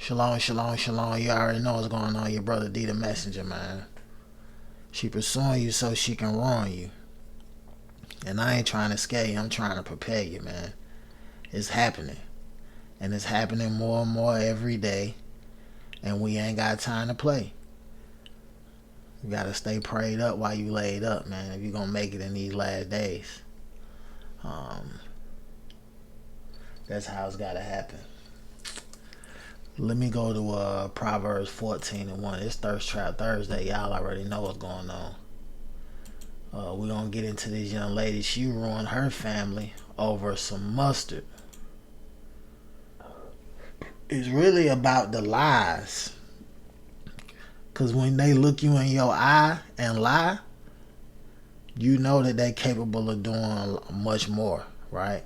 Shalom, shalom, shalom. You already know what's going on. Your brother D the messenger, man. She pursuing you so she can ruin you. And I ain't trying to scare you. I'm trying to prepare you, man. It's happening. And it's happening more and more every day. And we ain't got time to play. You gotta stay prayed up while you laid up, man, if you're gonna make it in these last days. That's how it's gotta happen. Let me go to Proverbs 14:1. It's Thirst Trap Thursday. Y'all already know what's going on. We're gonna get into this young lady. She ruined her family over some mustard. It's really about the lies. Because when they look you in your eye and lie, you know that they're capable of doing much more, right?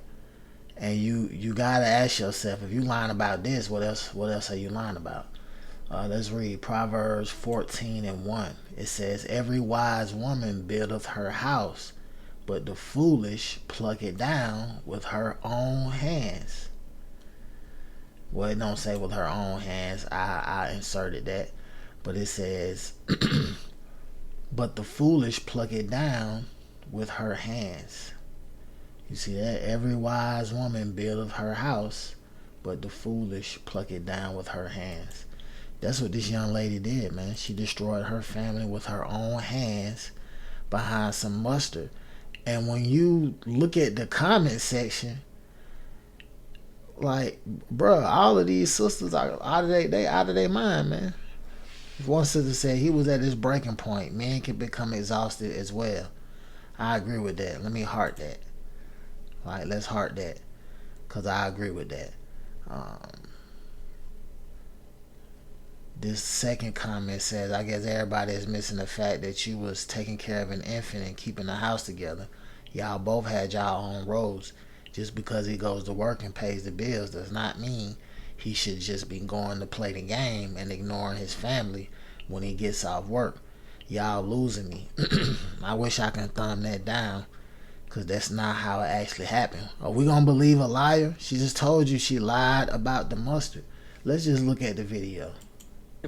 And you gotta ask yourself, if you lying about this, what else are you lying about? Let's read Proverbs 14:1. It says, every wise woman buildeth her house, but the foolish pluck it down with her own hands. Well, it don't say with her own hands. I inserted that. But it says, but the foolish pluck it down with her hands. You see that? Every wise woman buildeth her house, but the foolish pluck it down with her hands. That's what this young lady did, man. She destroyed her family with her own hands behind some mustard. And when you look at the comment section, like, bruh, all of these sisters are out of their mind, man. One sister said he was at his breaking point. Men can become exhausted as well. I agree with that. Let me heart that. Like, let's heart that, because I agree with that. This second comment says, I guess everybody is missing the fact that you was taking care of an infant and keeping the house together. Y'all both had y'all own roles. Just because he goes to work and pays the bills does not mean he should just be going to play the game and ignoring his family when he gets off work. Y'all losing me. I wish I could thumb that down, because that's not how it actually happened. Are we going to believe a liar? She just told you she lied about the mustard. Let's just look at the video.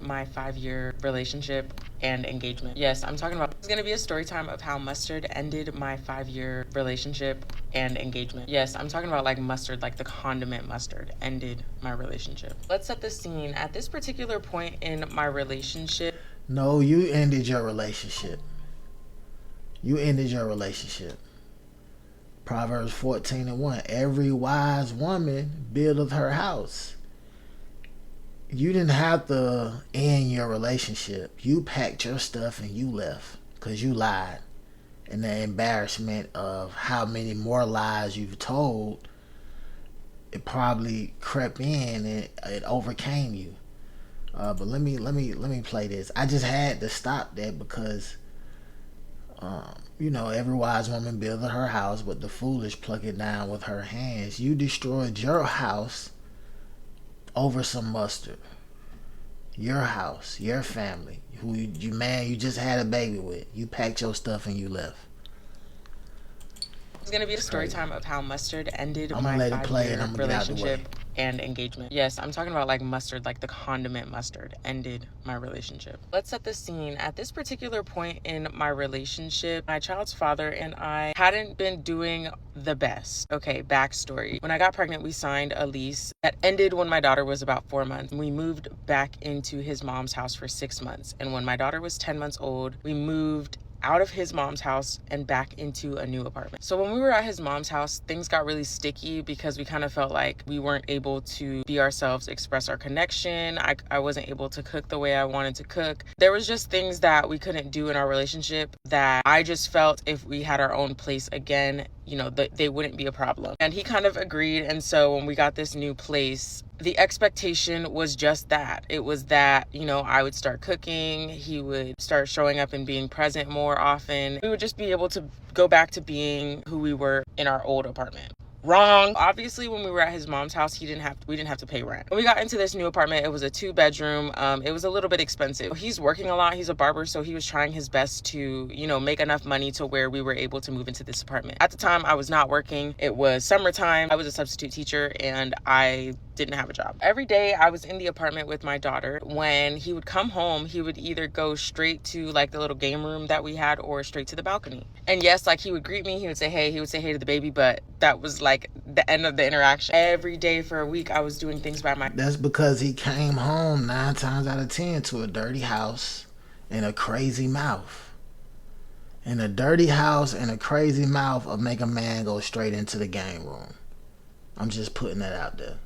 My 5-year relationship and engagement. Yes, I'm talking about, it's going to be a story time of how mustard ended my 5-year relationship and engagement. Yes, I'm talking about like mustard, like the condiment mustard ended my relationship. Let's set the scene. At this particular point in my relationship. No, you ended your relationship. You ended your relationship. Proverbs 14:1. Every wise woman buildeth her house. You didn't have to end your relationship. You packed your stuff and you left because you lied. And the embarrassment of how many more lies you've told, it probably crept in and it overcame you. But let me play this. I just had to stop that because, every wise woman buildeth her house, but the foolish pluck it down with her hands. You destroyed your house over some mustard. Your house, your family, who you just had a baby with. You packed your stuff and you left. It's going to be a story time of how mustard ended I'm my gonna let it play and 5-year I'm gonna get out the way. relationship and engagement. Yes, I'm talking about like mustard, like the condiment mustard ended my relationship. Let's set the scene. At this particular point in my relationship, my child's father and I hadn't been doing the best. Okay, backstory. When I got pregnant, we signed a lease that ended when my daughter was about 4 months. We moved back into his mom's house for 6 months. And when my daughter was 10 months old, we moved out of his mom's house and back into a new apartment. So when we were at his mom's house, things got really sticky because we kind of felt like we weren't able to be ourselves, express our connection. I wasn't able to cook the way I wanted to cook. There was just things that we couldn't do in our relationship that I just felt if we had our own place again, they wouldn't be a problem. And he kind of agreed. And so when we got this new place, the expectation was just that. It was that, I would start cooking. He would start showing up and being present more often. We would just be able to go back to being who we were in our old apartment. Wrong. Obviously, when we were at his mom's house, we didn't have to pay rent. When we got into this new apartment, it was a 2-bedroom. It was a little bit expensive. He's working a lot. He's a barber, so he was trying his best to, make enough money to where we were able to move into this apartment. At the time, I was not working. It was summertime. I was a substitute teacher, and I didn't have a job. Every day I was in the apartment with my daughter. When he would come home, he would either go straight to like the little game room that we had or straight to the balcony. And yes, like he would greet me, he would say hey to the baby, but that was like the end of the interaction. Every day for a week I was doing things by myself. That's because he came home 9 times out of 10 to a dirty house and a crazy mouth. And a dirty house and a crazy mouth will make a man go straight into the game room. I'm just putting that out there.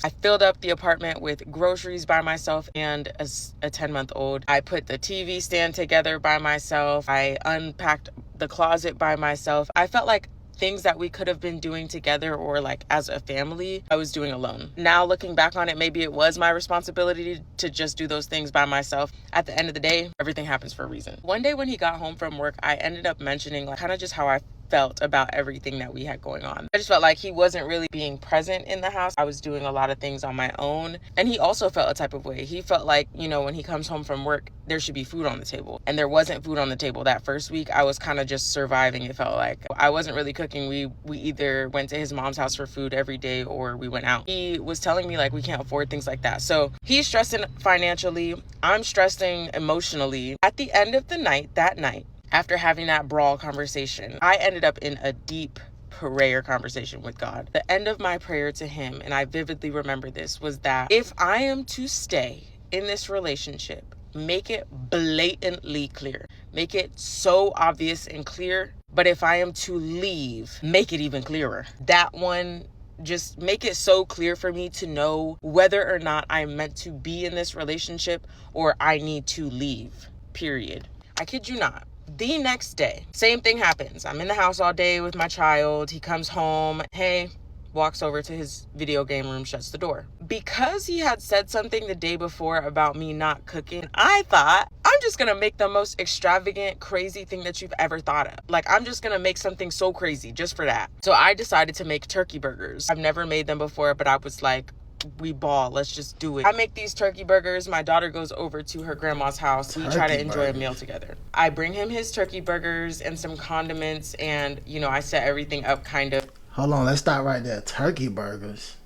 I filled up the apartment with groceries by myself and a 10-month-old. I put the TV stand together by myself. I unpacked the closet by myself. I felt like things that we could have been doing together or like as a family, I was doing alone. Now looking back on it, maybe it was my responsibility to just do those things by myself. At the end of the day, everything happens for a reason. One day when he got home from work, I ended up mentioning like kind of just how I felt about everything that we had going on. I just felt like he wasn't really being present in the house. I was doing a lot of things on my own. And he also felt a type of way. He felt like, when he comes home from work, there should be food on the table. And there wasn't food on the table that first week. I was kind of just surviving. It felt like I wasn't really cooking. We either went to his mom's house for food every day or we went out. He was telling me like we can't afford things like that. So he's stressing financially. I'm stressing emotionally. At the end of the night, that night, after having that brawl conversation, I ended up in a deep prayer conversation with God. The end of my prayer to him, and I vividly remember this, was that if I am to stay in this relationship, make it blatantly clear. Make it so obvious and clear. But if I am to leave, make it even clearer. That one, just make it so clear for me to know whether or not I'm meant to be in this relationship or I need to leave, period. I kid you not. The next day, same thing happens. I'm in the house all day with my child. He comes home. Hey, walks over to his video game room, shuts the door. Because he had said something the day before about me not cooking, I thought, I'm just gonna make the most extravagant, crazy thing that you've ever thought of. Like, I'm just gonna make something so crazy just for that. So I decided to make turkey burgers. I've never made them before, but I was like, we ball, let's just do it. I make these turkey burgers. My daughter goes over to her grandma's house. We try to enjoy a meal together. I bring him his turkey burgers and some condiments, and I set everything up kind of. Hold on, let's stop right there. Turkey burgers.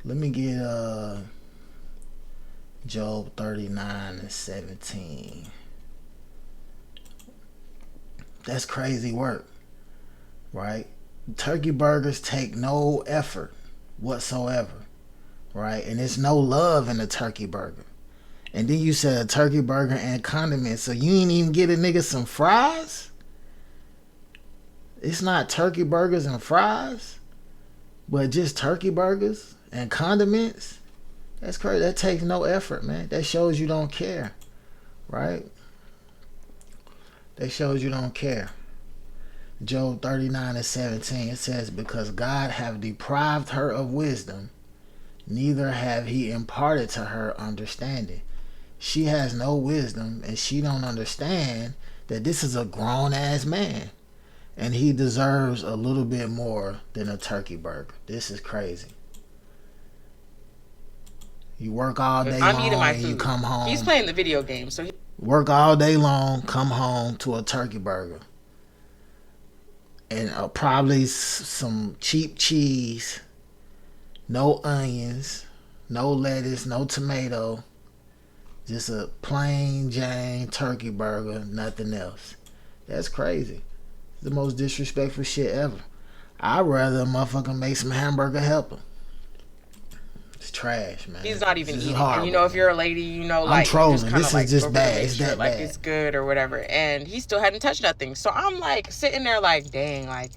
Let me get Job 39:17. That's crazy work, right? Turkey burgers take no effort whatsoever, right? And there's no love in a turkey burger. And then you said a turkey burger and condiments, so you ain't even get a nigga some fries? It's not turkey burgers and fries, but just turkey burgers and condiments? That's crazy. That takes no effort, man. That shows you don't care, right? That shows you don't care. Job 39:17, it says, because God have deprived her of wisdom, neither have he imparted to her understanding. She has no wisdom, and she don't understand that this is a grown-ass man, and he deserves a little bit more than a turkey burger. This is crazy. You work all day long, eating my food. You come home. He's playing the video game, so work all day long, come home to a turkey burger. And probably some cheap cheese, no onions, no lettuce, no tomato, just a plain Jane turkey burger, nothing else. That's crazy. It's the most disrespectful shit ever. I'd rather a motherfucker make some hamburger helper. It's trash, man. He's not even eating. Horrible, and if you're a lady, like, I'm trolling. Just this is just bad. It's that like bad. It's good or whatever. And he still hadn't touched nothing. So I'm like sitting there like, dang, like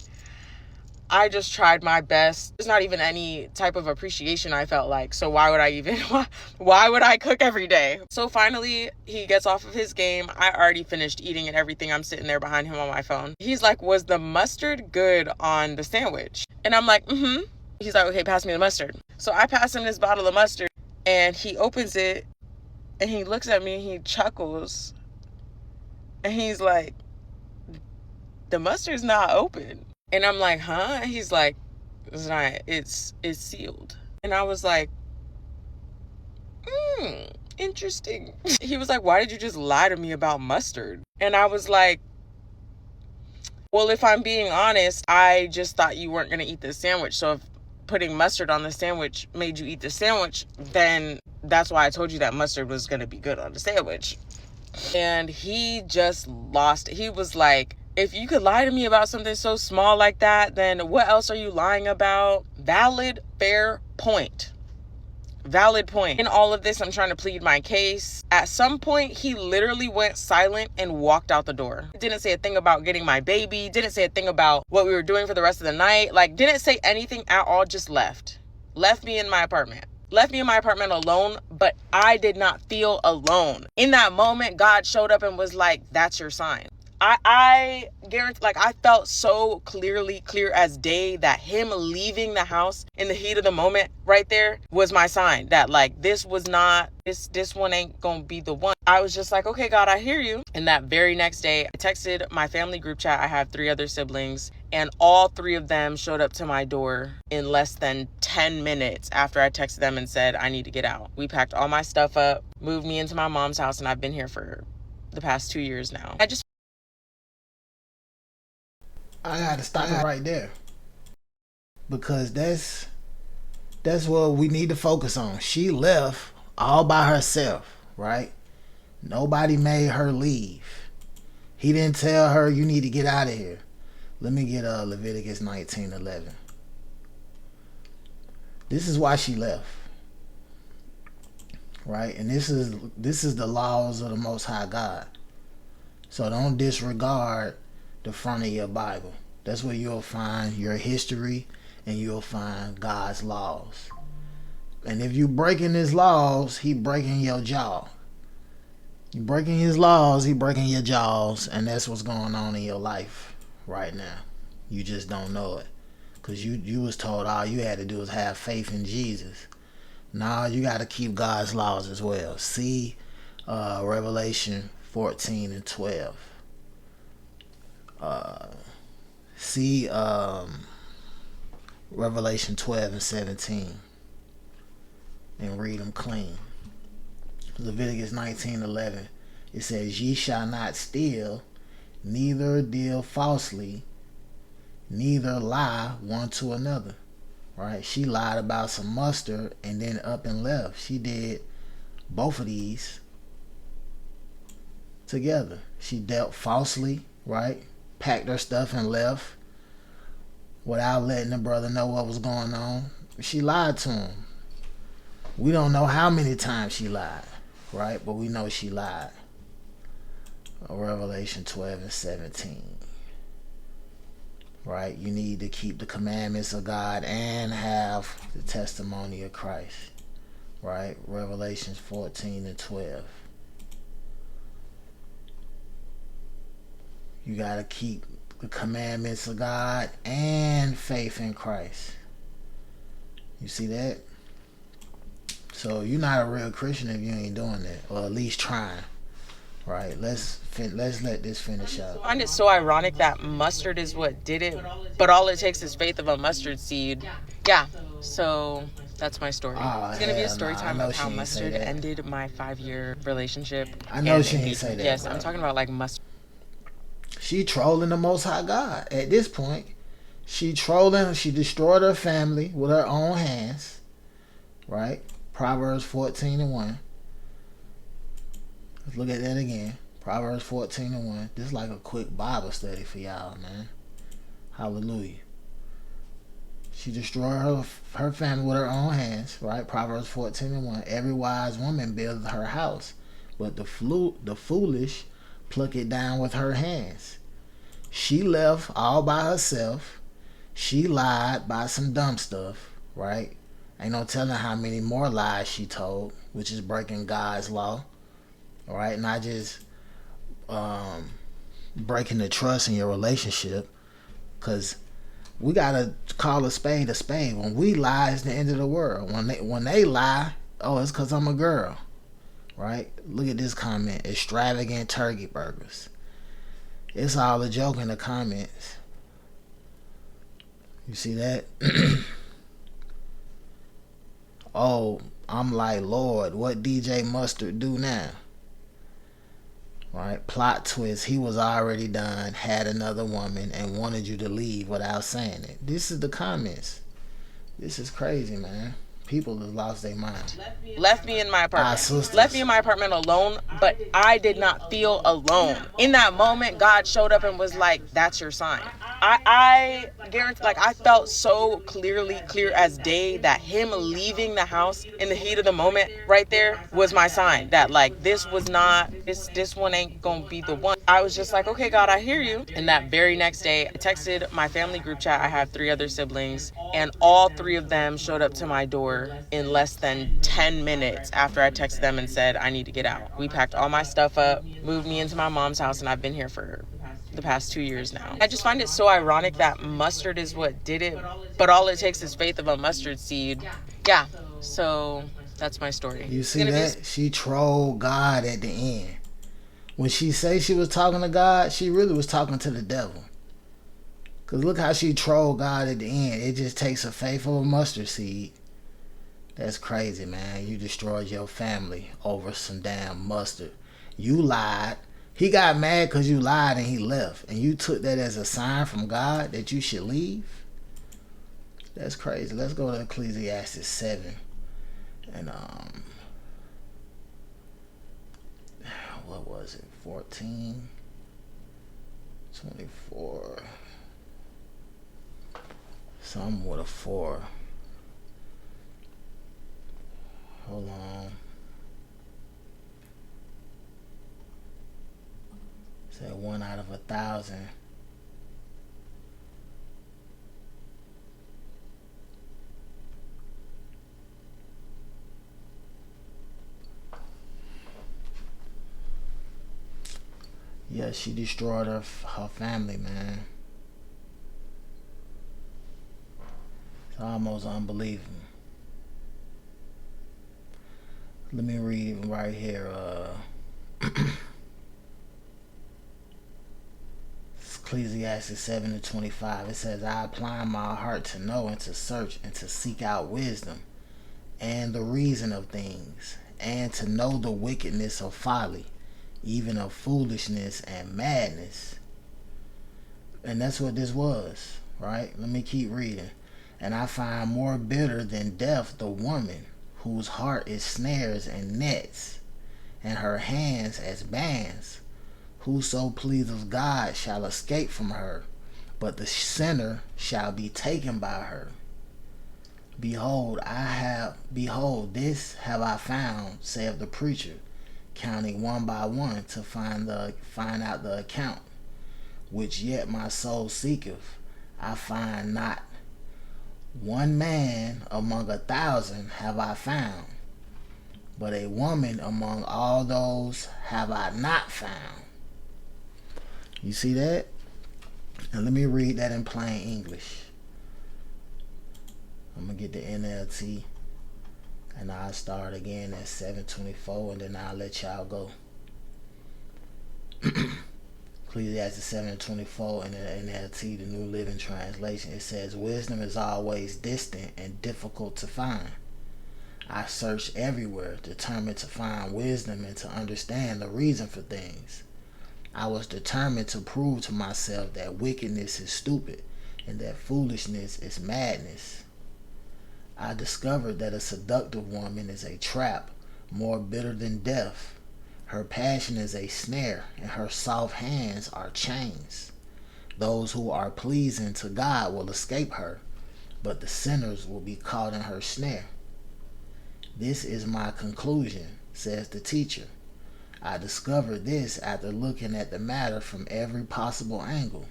I just tried my best. There's not even any type of appreciation, I felt like. So why would I cook every day? So finally he gets off of his game. I already finished eating and everything. I'm sitting there behind him on my phone. He's like, was the mustard good on the sandwich? And I'm like, mm-hmm. He's like, okay, pass me the mustard. So I pass him this bottle of mustard, and he opens it, and he looks at me, and he chuckles, And he's like, the mustard's not open. And I'm like, huh? And he's like, it's not, it's sealed. And I was like, interesting. He was like, why did you just lie to me about mustard? And I was like, well, if I'm being honest, I just thought you weren't going to eat the sandwich. So if putting mustard on the sandwich made you eat the sandwich, then that's why I told you that mustard was going to be good on the sandwich. And he just lost it. He was like, if you could lie to me about something so small like that, then what else are you lying about? Valid, fair point. Valid point. In all of this, I'm trying to plead my case. At some point, he literally went silent and walked out the door. Didn't say a thing about getting my baby. Didn't say a thing about what we were doing for the rest of the night. Like, didn't say anything at all, just left. Left me in my apartment. Left me in my apartment alone, but I did not feel alone. In that moment, God showed up and was like, that's your sign. I guarantee, like, I felt so clear as day that him leaving the house in the heat of the moment right there was my sign that, like, this was not, this one ain't gonna be the one. I was just like, okay, God, I hear you. And that very next day, I texted my family group chat. I have 3 other siblings, and all 3 of them showed up to my door in less than 10 minutes after I texted them and said, I need to get out. We packed all my stuff up, moved me into my mom's house, and I've been here for the past 2 years now. I gotta stop it right there, because that's what we need to focus on. She left all by herself, right? Nobody made her leave. He didn't tell her, you need to get out of here. Let me get Leviticus 19:11. This is why she left, right? And this is the laws of the Most High God. So don't disregard the front of your Bible. That's where you'll find your history and you'll find God's laws. And if you breaking his laws, he breaking your jaw. You breaking his laws, he breaking your jaws, and that's what's going on in your life right now. You just don't know it, because you was told all you had to do was have faith in Jesus. Now you got to keep God's laws as well. See Revelation 14 and 12. See Revelation 12 and 17, and read them clean. Leviticus 19:11, it says, ye shall not steal, neither deal falsely, neither lie one to another. Right? She lied about some mustard and then up and left. She did both of these together. She dealt falsely, right? Packed her stuff and left without letting the brother know what was going on. She lied to him. We don't know how many times she lied, right? But we know she lied. Revelation 12 and 17. Right? You need to keep the commandments of God and have the testimony of Christ. Right? Revelation 14 and 12. You got to keep the commandments of God and faith in Christ. You see that? So you're not a real Christian if you ain't doing that, or at least trying. Right? Let's let this finish out. I find it so ironic that mustard is what did it, but all it takes is faith of a mustard seed. Yeah. So that's my story. It's gonna be a story time of how mustard ended my 5-year relationship. I know she didn't say that. Yes, bro. I'm talking about like mustard. She trolling the Most High God. At this point, she trolling. She destroyed her family with her own hands. Right? Proverbs 14 and 1. Let's look at that again. Proverbs 14 and 1. This is like a quick Bible study for y'all, man. Hallelujah. She destroyed her family with her own hands, right? Proverbs 14 and 1. Every wise woman builds her house, but the foolish pluck it down with her hands. She left all by herself. She lied by some dumb stuff, right? Ain't no telling how many more lies she told, which is breaking God's law. All right, not just breaking the trust in your relationship, because we gotta call a spade a spade. When we lie, it's the end of the world. When they lie, oh, it's because I'm a girl, right? Look at this comment: extravagant turkey burgers. It's all a joke in the comments. You see that? Oh, I'm like, Lord, what DJ Mustard do now? Right? Plot twist, he was already done, had another woman, and wanted you to leave without saying it. This is the comments. This is crazy, man. People have lost their mind. Left me in my apartment. sisters. Left me in my apartment alone, but I did not feel alone. In that moment, God showed up and was like, that's your sign. I guarantee, like, I felt so clearly, clear as day, that him leaving the house in the heat of the moment right there was my sign that, like, this was not, this one ain't gonna be the one. I was just like, okay, God, I hear you. And that very next day, I texted my family group chat. I have 3 other siblings, and all 3 of them showed up to my door in less than 10 minutes after I texted them and said, I need to get out. We packed all my stuff up, moved me into my mom's house, and I've been here for the past 2 years now. I just find it so ironic that mustard is what did it, but all it takes is faith of a mustard seed. Yeah, so that's my story. You see that? She trolled God at the end. When she say she was talking to God, she really was talking to the devil. Because look how she trolled God at the end. It just takes a faith of a mustard seed. That's crazy, man. You destroyed your family over some damn mustard. You lied. He got mad because you lied and he left. And you took that as a sign from God that you should leave? That's crazy. Let's go to Ecclesiastes 7. And, what was it? 14? 24. Something with a 4. Hold on. Said 1 out of 1,000. Yeah, she destroyed her family, man. It's almost unbelievable. Let me read right here. Ecclesiastes 7:25. It says, I apply my heart to know and to search and to seek out wisdom and the reason of things, and to know the wickedness of folly, even of foolishness and madness. And that's what this was, right? Let me keep reading. And I find more bitter than death the woman whose heart is snares and nets, and her hands as bands. Whoso pleaseth God shall escape from her, but the sinner shall be taken by her. Behold, this have I found, saith the preacher, counting one by one to find out the account, which yet my soul seeketh. I find not. One man among 1,000 have I found, but a woman among all those have I not found. You see that? And let me read that in plain English. I'm going to get the NLT, and I'll start again at 7:24, and then I'll let y'all go. Ecclesiastes 7:24 in the NLT, the New Living Translation. It says, wisdom is always distant and difficult to find. I searched everywhere, determined to find wisdom and to understand the reason for things. I was determined to prove to myself that wickedness is stupid and that foolishness is madness. I discovered that a seductive woman is a trap more bitter than death. Her passion is a snare, and her soft hands are chains. Those who are pleasing to God will escape her, but the sinners will be caught in her snare. This is my conclusion, says the teacher. I discovered this after looking at the matter from every possible angle.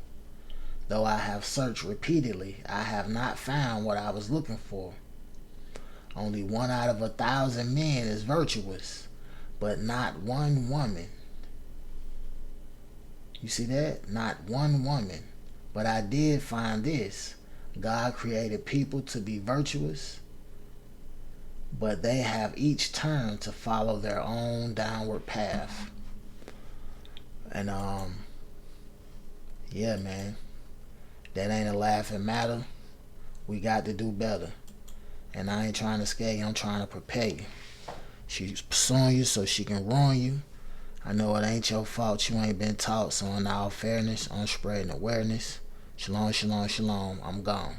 Though I have searched repeatedly, I have not found what I was looking for. Only 1 out of 1,000 men is virtuous, but not one woman. You see that? Not one woman. But I did find this. God created people to be virtuous, but they have each turned to follow their own downward path. And Yeah, man. That ain't a laughing matter. We got to do better. And I ain't trying to scare you, I'm trying to prepare you. She's pursuing you so she can ruin you. I know it ain't your fault you ain't been taught, so in all fairness, on spreading awareness, shalom, shalom, shalom, I'm gone.